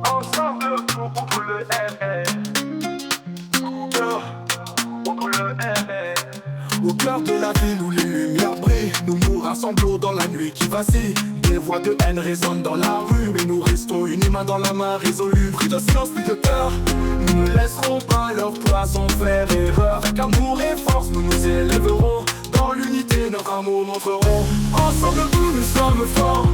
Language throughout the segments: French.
Ensemble debout contre le RR. Contre le RR. Au cœur de la ville où les lumières brillent, nous nous rassemblons dans la nuit qui vacille. Des voix de haine résonnent dans la rue, mais nous restons unis main dans la main résolus. Pris de silence, pris de peur, nous ne laisserons pas leur poison faire erreur. Avec amour et force, nous nous élèverons. Dans l'unité, notre amour montrerons. Ensemble nous sommes forts.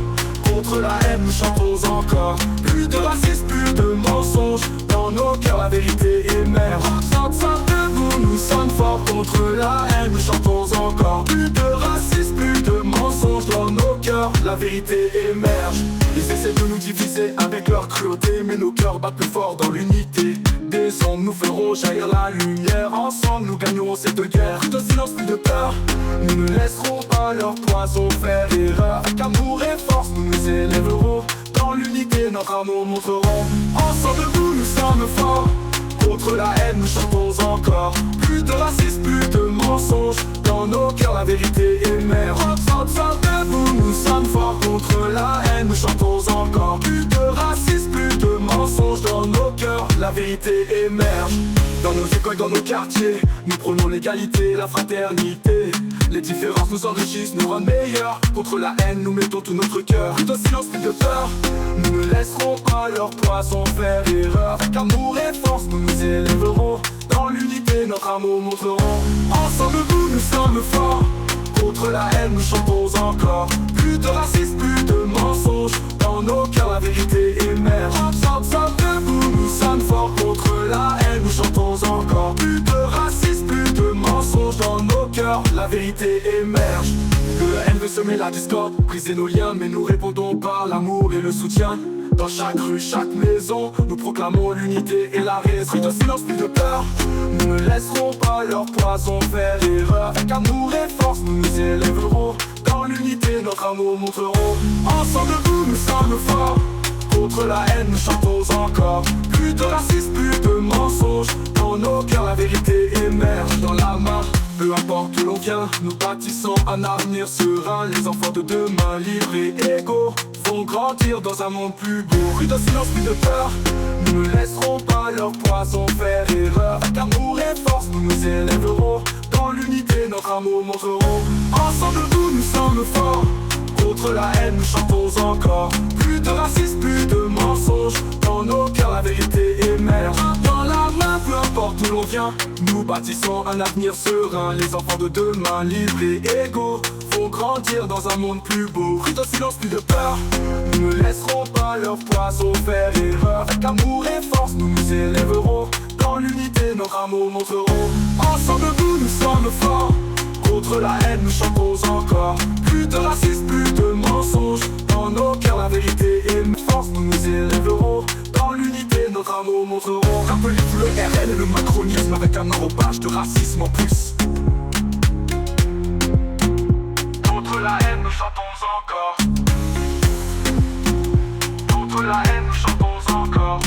Contre la haine, nous chantons encore. Plus de racisme, plus de mensonges. Dans nos cœurs, la vérité émerge. Ensemble debout, nous sommes forts. Contre la haine, nous chantons encore. Plus de racisme, plus de mensonges. Dans nos cœurs, la vérité émerge. Ils essaient de nous diviser avec leur cruauté, mais nos cœurs battent plus fort dans l'unité. Des ondes nous feront jaillir la lumière. Ensemble, nous gagnerons cette guerre. Plus de silence, plus de peur. Nous ne laisserons pas leur poison faire erreur. Avec amour et force, nous nous élèverons. Dans l'unité, notre amour montrerons. Ensemble, nous sommes forts. Contre la haine, nous chantons encore. Plus de racisme, plus de mensonges. Dans nos cœurs, la vérité émerge. Ensemble, debout, nous sommes forts. Contre la haine, nous chantons encore. Plus de racisme, plus de mensonges. Dans nos cœurs, la vérité émerge. Dans nos écoles, dans nos quartiers, nous prônons l'égalité, la fraternité. Les différences nous enrichissent, nous rendent meilleurs. Contre la haine, nous mettons tout notre cœur. Plus de silence, plus de peur. Nous ne laisserons pas leur poison faire erreur. Avec amour et force, nous nous élèverons. Dans l'unité, notre amour montrerons. Ensemble, nous sommes forts. Contre la haine, nous chantons encore. Plus de racisme, plus de mensonges. Dans nos cœurs, la vérité émerge. Ensemble, debout, nous sommes forts. Contre la haine, nous chantons encore. Plus de racisme, plus de mensonges. Dans nos cœurs, la vérité émerge. Que la haine veut semer la discorde, briser nos liens, mais nous répondons par l'amour et le soutien. Dans chaque rue, chaque maison, nous proclamons l'unité et la raison. Plus de silence, plus de peur. Nous ne laisserons pas leur poison faire erreur. Avec amour et force, nous nous élèverons. Dans l'unité, notre amour montrerons. Ensemble, nous sommes forts. Contre la haine, nous chantons encore. Plus de racisme, plus de mensonges. Dans nos cœurs, la vérité émerge. Dans la main, peu importe où l'on vient, nous bâtissons un avenir serein. Les enfants de demain, libres et égaux, vont grandir dans un monde plus beau. Plus de silence, plus de peur. Nous ne laisserons pas leur poison faire erreur. Avec amour et force, nous nous élèverons. Dans l'unité, notre amour montrerons. Ensemble, nous sommes forts. Contre la haine, nous chantons encore. Plus de racisme, plus de mensonges. Dans nos cœurs, la vérité émerge. Dans la main, peu importe où l'on vient, nous bâtissons un avenir serein. Les enfants de demain, libres et égaux, vont grandir dans un monde plus beau. Plus de silence, plus de peur. Nous ne laisserons pas leur poison faire erreur. Avec amour et force, nous nous élèverons. Dans l'unité, notre amour montrerons. Ensemble, nous sommes forts. Contre la haine, nous chantons encore. Plus de racisme, plus de mensonges. Dans nos cœurs, la vérité et force, nous nous élèverons. Dans l'unité, notre amour montrerons. Rappelez-vous le RL et le macronisme avec un enrobage de racisme en plus. Contre la haine, nous chantons encore. Contre la haine, nous chantons encore.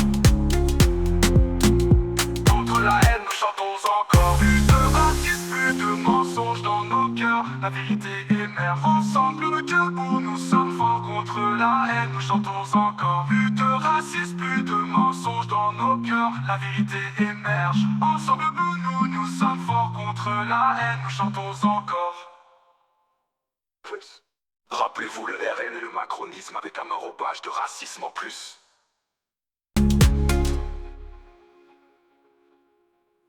Contre la haine, nous chantons encore. Plus de racisme, plus de mensonges dans nos cœurs, la vérité émerge. Ensemble debout, nous sommes forts. Contre la haine, nous chantons encore. Plus de racisme, plus de mensonges dans nos cœurs, la vérité émerge. Ensemble nous sommes forts. Contre la haine, nous chantons encore. Rappelez-vous le RN et le macronisme avec un enrobage de racisme en plus.